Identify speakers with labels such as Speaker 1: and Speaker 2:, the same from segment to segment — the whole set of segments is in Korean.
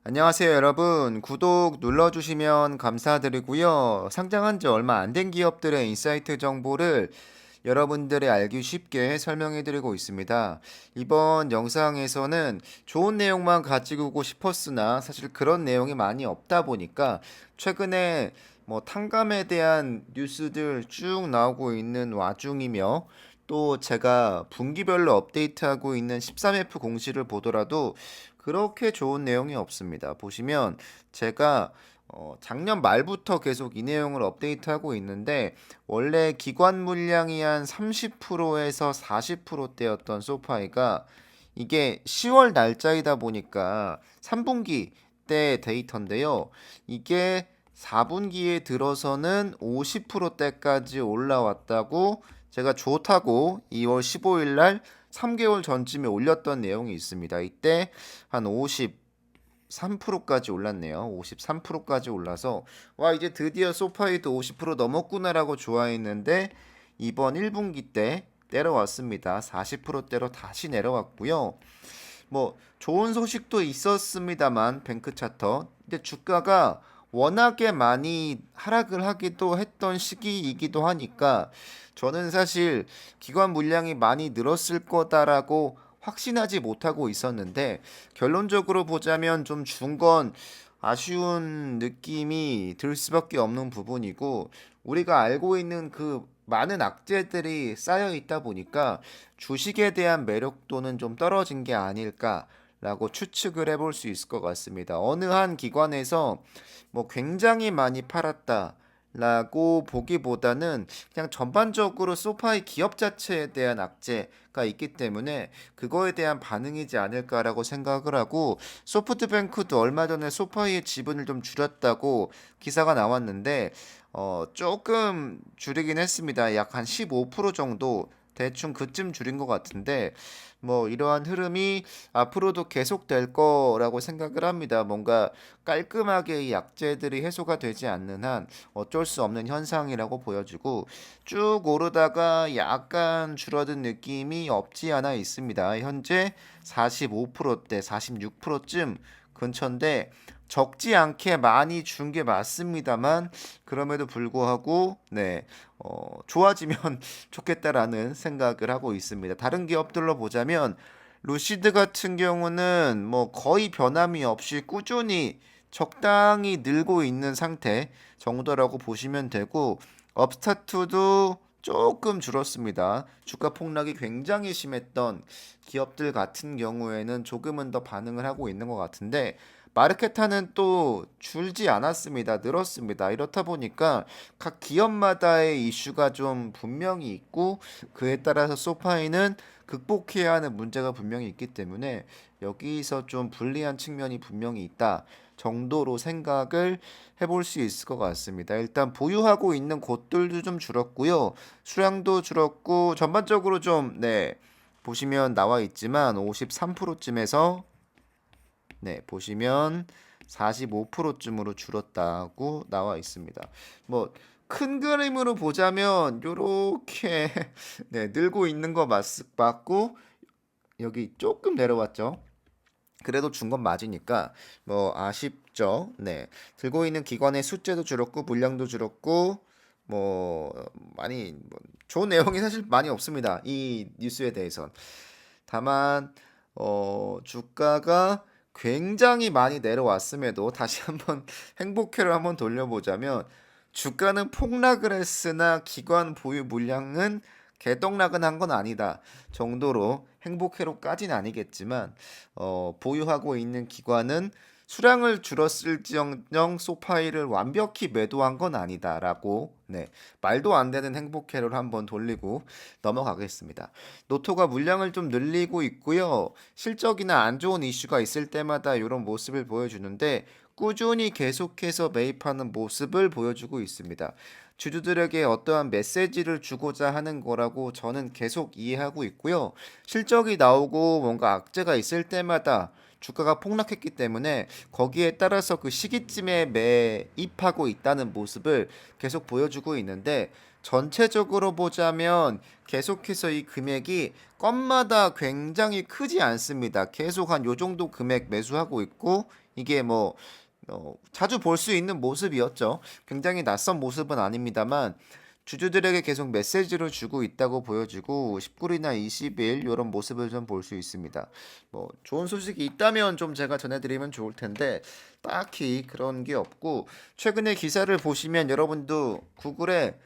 Speaker 1: 안녕하세요, 여러분. 구독 눌러주시면 감사드리고요. 상장한 지 얼마 안 된 기업들의 인사이트 정보를 여러분들이 알기 쉽게 설명해 드리고 있습니다. 이번 영상에서는 좋은 내용만 가지고 오고 싶었으나 사실 그런 내용이 많이 없다 보니까 최근에 탕감에 대한 뉴스들 쭉 나오고 있는 와중이며 또 제가 분기별로 업데이트하고 있는 13F 공시를 보더라도 그렇게 좋은 내용이 없습니다. 보시면 제가 작년 말부터 계속 이 내용을 업데이트하고 있는데 원래 기관 물량이 한 30%에서 40%대였던 소파이가 이게 10월 날짜이다 보니까 3분기 때 데이터인데요. 이게 4분기에 들어서는 50%대까지 올라왔다고 제가 좋다고 2월 15일 날 3개월 전쯤에 올렸던 내용이 있습니다. 이때 한 53%까지 올랐네요. 53%까지 올라서 와 이제 드디어 소파이도 50% 넘었구나라고 좋아했는데 이번 1분기 때 내려왔습니다. 40%대로 다시 내려왔고요. 좋은 소식도 있었습니다만 뱅크 차터 근데 주가가 워낙에 많이 하락을 하기도 했던 시기이기도 하니까 저는 사실 기관 물량이 많이 늘었을 거다라고 확신하지 못하고 있었는데 결론적으로 보자면 좀 준 건 아쉬운 느낌이 들 수밖에 없는 부분이고 우리가 알고 있는 그 많은 악재들이 쌓여 있다 보니까 주식에 대한 매력도는 좀 떨어진 게 아닐까라고 추측을 해볼 수 있을 것 같습니다. 어느 한 기관에서 굉장히 많이 팔았다. 라고 보기보다는 그냥 전반적으로 소파의 기업 자체에 대한 악재가 있기 때문에 그거에 대한 반응이지 않을까라고 생각을 하고 소프트뱅크도 얼마 전에 소파의 지분을 좀 줄였다고 기사가 나왔는데 조금 줄이긴 했습니다. 약 한 15% 정도 대충 그쯤 줄인 것 같은데 이러한 흐름이 앞으로도 계속될 거라고 생각을 합니다. 뭔가 깔끔하게 이 약재들이 해소가 되지 않는 한 어쩔 수 없는 현상이라고 보여지고 쭉 오르다가 약간 줄어든 느낌이 없지 않아 있습니다. 현재 45%대, 46%쯤 근처인데 적지 않게 많이 준 게 맞습니다만 그럼에도 불구하고 좋아지면 좋겠다라는 생각을 하고 있습니다. 다른 기업들로 보자면 루시드 같은 경우는 거의 변함이 없이 꾸준히 적당히 늘고 있는 상태 정도라고 보시면 되고 업스타트도 조금 줄었습니다. 주가 폭락이 굉장히 심했던 기업들 같은 경우에는 조금은 더 반응을 하고 있는 것 같은데 마르케타는 또 줄지 않았습니다. 늘었습니다. 이렇다 보니까 각 기업마다의 이슈가 좀 분명히 있고 그에 따라서 소파이는 극복해야 하는 문제가 분명히 있기 때문에 여기서 좀 불리한 측면이 분명히 있다 정도로 생각을 해볼 수 있을 것 같습니다. 일단 보유하고 있는 곳들도 좀 줄었고요. 수량도 줄었고 전반적으로 좀 보시면 나와 있지만 53%쯤에서 보시면 45%쯤으로 줄었다고 나와 있습니다. 큰 그림으로 보자면 요렇게 늘고 있는 거 맞고 여기 조금 내려왔죠. 그래도 준 건 맞으니까 아쉽죠. 들고 있는 기관의 숫자도 줄었고 물량도 줄었고 많이 좋은 내용이 사실 많이 없습니다. 이 뉴스에 대해선. 다만 주가가 굉장히 많이 내려왔음에도 다시 한번 행복회로 한번 돌려보자면 주가는 폭락을 했으나 기관 보유 물량은 개떡락은 한 건 아니다 정도로 행복회로까지는 아니겠지만 보유하고 있는 기관은 수량을 줄었을지언정 소파이를 완벽히 매도한 건 아니다라고 말도 안 되는 행복회로를 한번 돌리고 넘어가겠습니다. 노토가 물량을 좀 늘리고 있고요. 실적이나 안 좋은 이슈가 있을 때마다 이런 모습을 보여주는데 꾸준히 계속해서 매입하는 모습을 보여주고 있습니다. 주주들에게 어떠한 메시지를 주고자 하는 거라고 저는 계속 이해하고 있고요. 실적이 나오고 뭔가 악재가 있을 때마다 주가가 폭락했기 때문에 거기에 따라서 그 시기쯤에 매입하고 있다는 모습을 계속 보여주고 있는데 전체적으로 보자면 계속해서 이 금액이 건마다 굉장히 크지 않습니다. 계속 한 요 정도 금액 매수하고 있고 이게 뭐 자주 볼 수 있는 모습이었죠. 굉장히 낯선 모습은 아닙니다만 주주들에게 계속 메시지를 주고 있다고 보여지고 19일이나 20일 이런 모습을 좀 볼 수 있습니다. 뭐 좋은 소식이 있다면 좀 제가 전해드리면 좋을 텐데 딱히 그런 게 없고 최근에 기사를 보시면 여러분도 구글에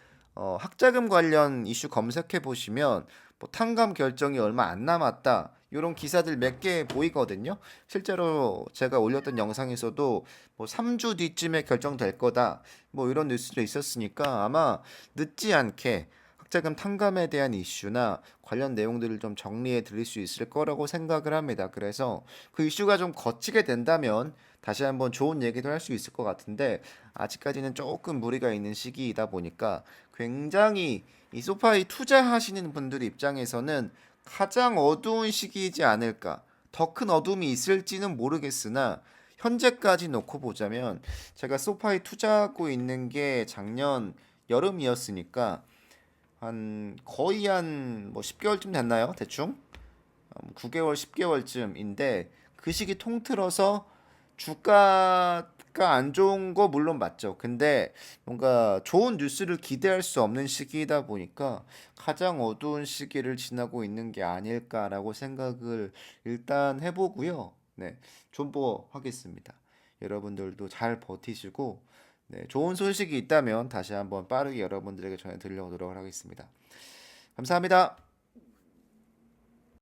Speaker 1: 학자금 관련 이슈 검색해 보시면 뭐 탕감 결정이 얼마 안 남았다. 이런 기사들 몇 개 보이거든요. 실제로 제가 올렸던 영상에서도 뭐 3주 뒤쯤에 결정될 거다. 뭐 이런 뉴스도 있었으니까 아마 늦지 않게 학자금 탕감에 대한 이슈나 관련 내용들을 좀 정리해 드릴 수 있을 거라고 생각을 합니다. 그래서 그 이슈가 좀 거치게 된다면 다시 한번 좋은 얘기도 할 수 있을 것 같은데 아직까지는 조금 무리가 있는 시기이다 보니까 굉장히 이 소파에 투자하시는 분들 입장에서는 가장 어두운 시기이지 않을까. 더 큰 어둠이 있을지는 모르겠으나 현재까지 놓고 보자면 제가 소파에 투자하고 있는 게 작년 여름이었으니까 한 거의 한 뭐 10개월쯤 됐나요? 대충 9개월, 10개월쯤인데 그 시기 통틀어서 주가가 안 좋은 거 물론 맞죠. 근데 뭔가 좋은 뉴스를 기대할 수 없는 시기이다 보니까 가장 어두운 시기를 지나고 있는 게 아닐까라고 생각을 일단 해보고요. 네, 존버하겠습니다. 여러분들도 잘 버티시고 네, 좋은 소식이 있다면 다시 한번 빠르게 여러분들에게 전해드리려고 노력을 하겠습니다. 감사합니다.